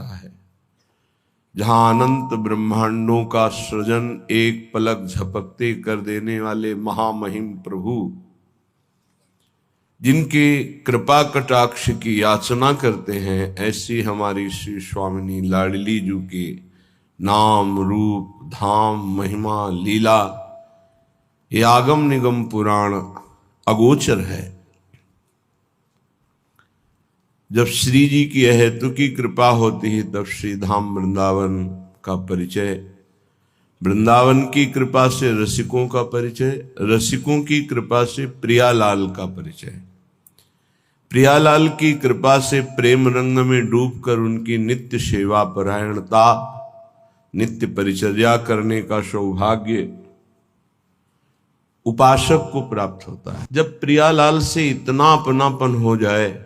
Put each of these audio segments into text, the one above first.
है, जहां अनंत ब्रह्मांडों का सृजन एक पलक झपकते कर देने वाले महामहिम प्रभु, जिनके कृपा कटाक्ष की याचना करते हैं, ऐसी हमारी श्री स्वामिनी लाडली जू के नाम रूप धाम महिमा लीला ये आगम निगम पुराण अगोचर है। जब श्री जी की अहेतु की कृपा होती है तब श्री धाम वृंदावन का परिचय, वृंदावन की कृपा से रसिकों का परिचय, रसिकों की कृपा से प्रियालाल का परिचय, प्रियालाल की कृपा से प्रेम रंग में डूबकर उनकी नित्य सेवा परायणता, नित्य परिचर्या करने का सौभाग्य उपासक को प्राप्त होता है। जब प्रियालाल से इतना अपनापन हो जाए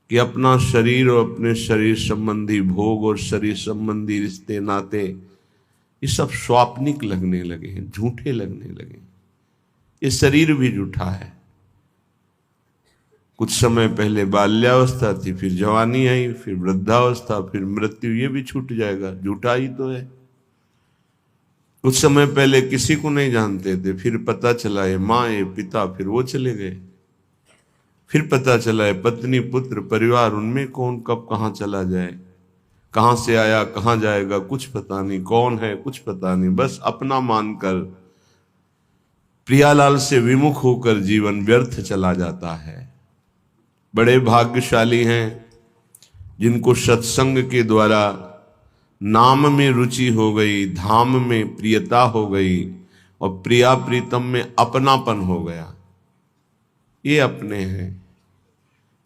कि अपना शरीर और अपने शरीर संबंधी भोग और शरीर संबंधी रिश्ते नाते ये सब स्वाप्निक लगने लगे हैं, झूठे लगने लगे। ये शरीर भी झूठा है। कुछ समय पहले बाल्यावस्था थी, फिर जवानी आई, फिर वृद्धावस्था, फिर मृत्यु, ये भी छूट जाएगा, झूठा ही तो है। कुछ समय पहले किसी को नहीं जानते थे, फिर पता चला ये माँ ये पिता, फिर वो चले गए, फिर पता चला है पत्नी पुत्र परिवार, उनमें कौन कब कहाँ चला जाए, कहाँ से आया कहाँ जाएगा कुछ पता नहीं, कौन है कुछ पता नहीं, बस अपना मानकर प्रियालाल से विमुख होकर जीवन व्यर्थ चला जाता है। बड़े भाग्यशाली हैं जिनको सत्संग के द्वारा नाम में रुचि हो गई, धाम में प्रियता हो गई और प्रिया प्रीतम में अपनापन हो गया। ये अपने हैं,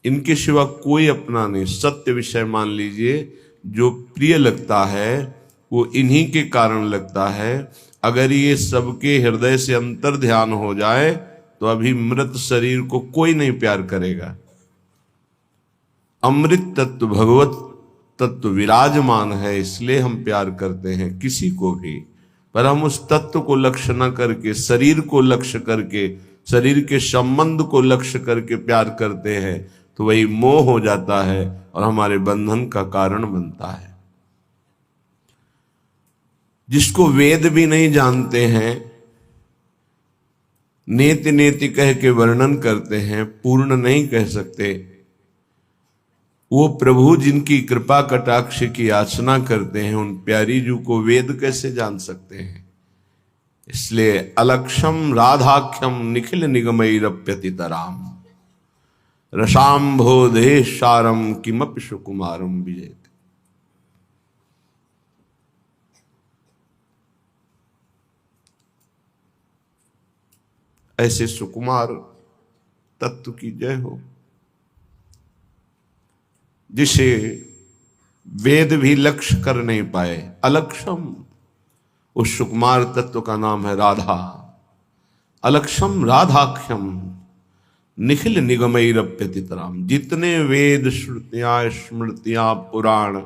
इनके सिवा कोई अपना नहीं। सत्य विषय मान लीजिए, जो प्रिय लगता है वो इन्हीं के कारण लगता है। अगर ये सबके हृदय से अंतर ध्यान हो जाए तो अभी मृत शरीर को कोई नहीं प्यार करेगा। अमृत तत्व भगवत तत्व विराजमान है, इसलिए हम प्यार करते हैं किसी को भी, पर हम उस तत्व को लक्ष्य न करके, शरीर को लक्ष्य करके, शरीर के संबंध को लक्ष्य करके प्यार करते हैं तो वही मोह हो जाता है और हमारे बंधन का कारण बनता है। जिसको वेद भी नहीं जानते हैं, नेति नेति कह के वर्णन करते हैं, पूर्ण नहीं कह सकते, वो प्रभु जिनकी कृपा कटाक्ष की याचना करते हैं, उन प्यारी जू को वेद कैसे जान सकते हैं। इसलिए अलक्षम राधाख्यम निखिल निगमैरप्यतितराम रसाम्भोदेशारम किमपि सुकुमारम विजयते। ऐसे सुकुमार तत्व की जय हो, जिसे वेद भी लक्ष्य कर नहीं पाए। अलक्षम, उस सुकुमार तत्व का नाम है राधा। अलक्षम राधाख्यम निखिल निगमैरप्यतितराम। जितने वेद श्रुतियां स्मृतियां पुराण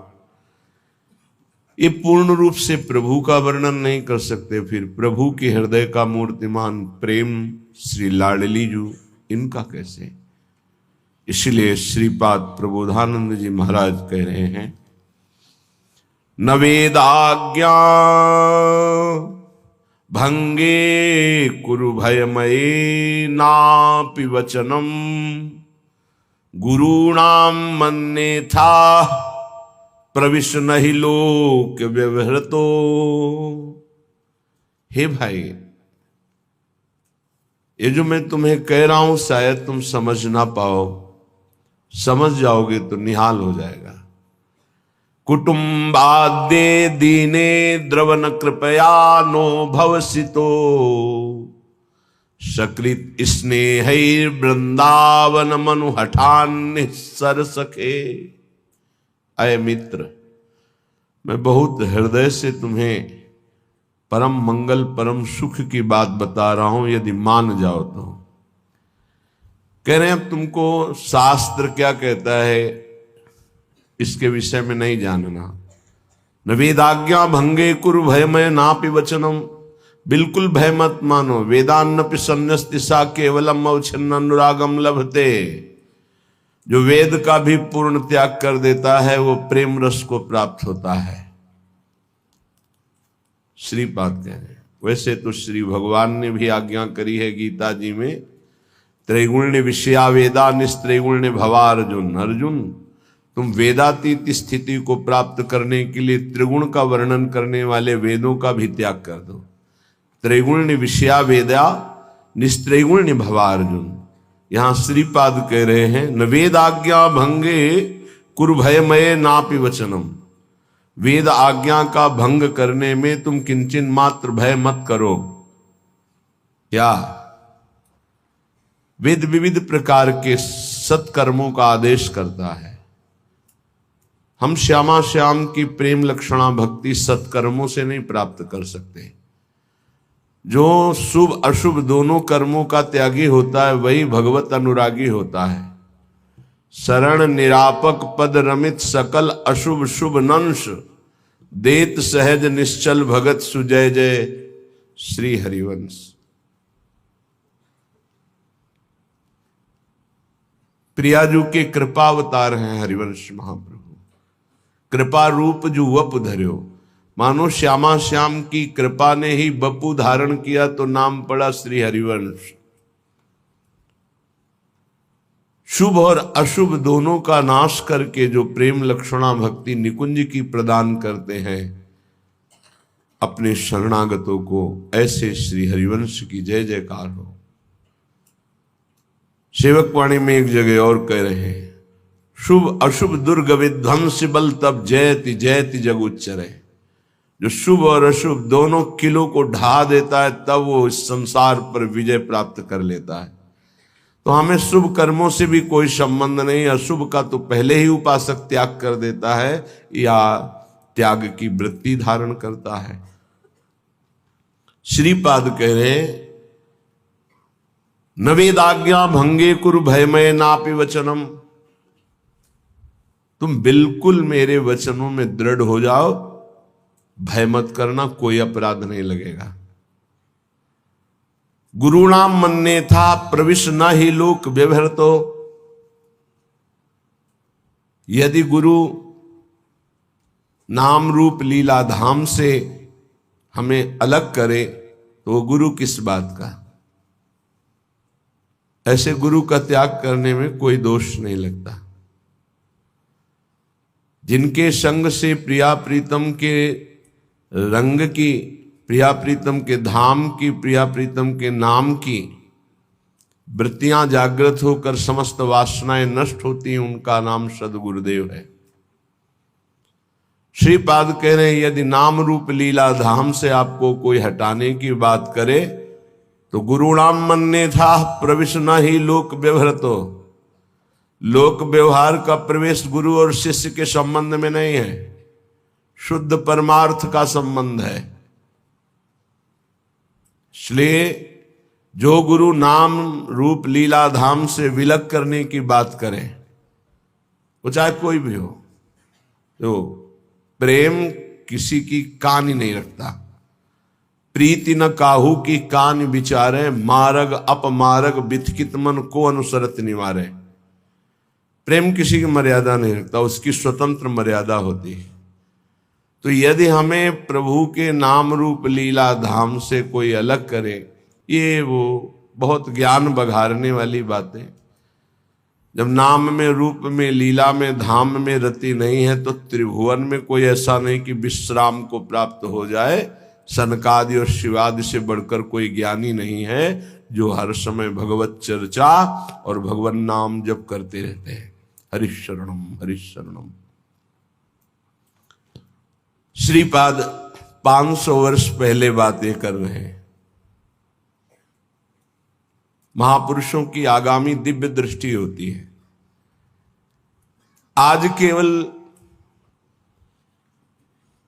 ये पूर्ण रूप से प्रभु का वर्णन नहीं कर सकते, फिर प्रभु के हृदय का मूर्तिमान प्रेम श्री लाडली जू, इनका कैसे। इसलिए श्रीपाद प्रबोधानंद जी महाराज कह रहे हैं, न वेदाज्ञा भंगे कुरु भयमये नापि वचनम गुरूणाम मन्येथा प्रविश नहि लोक व्यवहृतो। हे भाई, ये जो मैं तुम्हें कह रहा हूं शायद तुम समझ ना पाओ, समझ जाओगे तो निहाल हो जाएगा। कुटुंबाद्ये दीने द्रवन कृपया नो भवसितो सकृत स्नेहैर् वृंदावन मनु हठान्य सर सखे। अय मित्र, मैं बहुत हृदय से तुम्हें परम मंगल परम सुख की बात बता रहा हूं, यदि मान जाओ तो। कह रहे हैं अब तुमको शास्त्र क्या कहता है इसके विषय में नहीं जानना। न वेदाज्ञा भंगे कुरु भयमय नापि वचनम, बिल्कुल भय मत मानो। वेदान्नपि सन्न्यस्ति सा केवलम अवच्छिन्न अनुरागम लभते। जो वेद का भी पूर्ण त्याग कर देता है वो प्रेम रस को प्राप्त होता है। श्रीपाद कह रहे हैं। वैसे तो श्री भगवान ने भी आज्ञा करी है गीता जी में, त्रैगुण्य विषया वेदा निस्त्रैगुण्य भवा अर्जुन। अर्जुन, तुम वेदातीत स्थिति को प्राप्त करने के लिए त्रिगुण का वर्णन करने वाले वेदों का भी त्याग कर दो। त्रैगुण्य विषया वेदा निस्त्रैगुण्य भवा अर्जुन। यहां श्रीपाद कह रहे हैं, न वेद आज्ञा भंगे कुरु भयमय नापि वचनम। वेद आज्ञा का भंग करने में तुम किंचिन मात्र भय मत करो। क्या? वेद विविध प्रकार के सत्कर्मों का आदेश करता है। हम श्यामा श्याम की प्रेम लक्षणा भक्ति सत्कर्मों से नहीं प्राप्त कर सकते। जो शुभ अशुभ दोनों कर्मों का त्यागी होता है वही भगवत अनुरागी होता है। शरण निरापक पद रमित सकल अशुभ शुभ नंश, देत सहज निश्चल भगत सुजय जय श्री हरिवंश। प्रियाजू के कृपा अवतार हैं हरिवंश महाप्रभु। कृपा रूप जो वप धर्यो। मानो श्यामा श्याम की कृपा ने ही बपू धारण किया तो नाम पड़ा श्री हरिवंश। शुभ और अशुभ दोनों का नाश करके जो प्रेम लक्षणा भक्ति निकुंज की प्रदान करते हैं अपने शरणागतों को, ऐसे श्री हरिवंश की जय जयकार हो। सेवक वाणी में एक जगह और कह रहे हैं, शुभ अशुभ दुर्ग विध्वंस बल तब जयति जयति जग उच्चरे। जो शुभ और अशुभ दोनों किलों को ढा देता है तब वो इस संसार पर विजय प्राप्त कर लेता है। तो हमें शुभ कर्मों से भी कोई संबंध नहीं। अशुभ का तो पहले ही उपासक त्याग कर देता है या त्याग की वृत्ति धारण करता है। श्रीपाद कह रहे, न वेदाज्ञा भंगे कुरु भयमय नापि वचनम। तुम बिल्कुल मेरे वचनों में दृढ़ हो जाओ, भय मत करना, कोई अपराध नहीं लगेगा। गुरुणाम मन्ने था प्रविश न ही लोक व्यवहृतो। यदि गुरु नाम रूप लीला धाम से हमें अलग करे तो वो गुरु किस बात का। ऐसे गुरु का त्याग करने में कोई दोष नहीं लगता। जिनके संग से प्रिया प्रीतम के रंग की, प्रिया प्रीतम के धाम की, प्रिया प्रीतम के नाम की वृत्तियां जागृत होकर समस्त वासनाएं नष्ट होती हैं, उनका नाम सदगुरुदेव है। श्रीपाद कह रहे हैं, यदि नाम रूप लीला धाम से आपको कोई हटाने की बात करे तो गुरुणाम मन्ने था प्रविश न ही लोक व्यवहृतो। लोक व्यवहार का प्रवेश गुरु और शिष्य के संबंध में नहीं है, शुद्ध परमार्थ का संबंध है। इसलिए जो गुरु नाम रूप लीला धाम से विलग करने की बात करे, वो चाहे कोई भी हो, तो प्रेम किसी की कान ही नहीं रखता। प्रीति न काहू की कान विचारे, मारग अपमारग बिथकित मन को अनुसरत निवारे। प्रेम किसी की मर्यादा नहीं रखता, उसकी स्वतंत्र मर्यादा होती है। तो यदि हमें प्रभु के नाम रूप लीला धाम से कोई अलग करे, ये वो बहुत ज्ञान बघारने वाली बातें। जब नाम में रूप में लीला में धाम में रति नहीं है तो त्रिभुवन में कोई ऐसा नहीं कि विश्राम को प्राप्त हो जाए। सनकादि और शिवादि से बढ़कर कोई ज्ञानी नहीं है जो हर समय भगवत चर्चा और भगवान नाम जप करते रहते हैं। हरिशरणम हरिशरणम। श्रीपाद 500 वर्ष पहले बातें कर रहे हैं। महापुरुषों की आगामी दिव्य दृष्टि होती है। आज केवल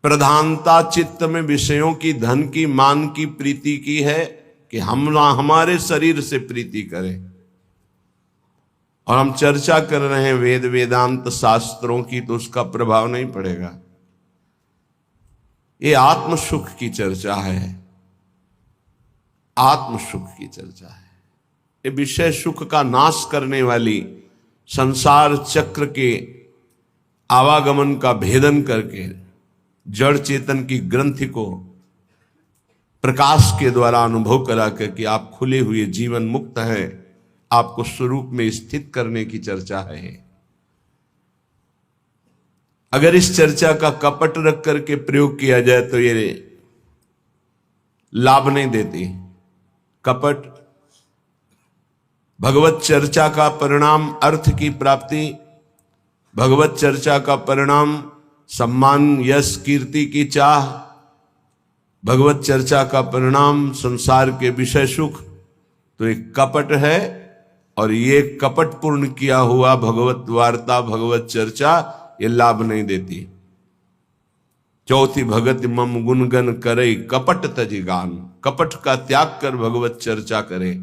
प्रधानता चित्त में विषयों की, धन की, मान की, प्रीति की है कि हम हमारे शरीर से प्रीति करें। और हम चर्चा कर रहे हैं वेद वेदांत शास्त्रों की, तो उसका प्रभाव नहीं पड़ेगा। ये आत्म सुख की चर्चा है, आत्म सुख की चर्चा है। ये विषय सुख का नाश करने वाली संसार चक्र के आवागमन का भेदन करके जड़ चेतन की ग्रंथि को प्रकाश के द्वारा अनुभव करा कर कि आप खुले हुए जीवन मुक्त हैं, आपको स्वरूप में स्थित करने की चर्चा है। अगर इस चर्चा का कपट रख करके प्रयोग किया जाए तो ये लाभ नहीं देती। कपट भगवत चर्चा का परिणाम अर्थ की प्राप्ति, भगवत चर्चा का परिणाम सम्मान यश कीर्ति की चाह, भगवत चर्चा का परिणाम संसार के विषय सुख, तो एक कपट है। और ये कपट पूर्ण किया हुआ भगवत वार्ता भगवत चर्चा ये लाभ नहीं देती। चौथी भगत मम गुणगन करे कपट तजि गान, कपट का त्याग कर भगवत चर्चा करे।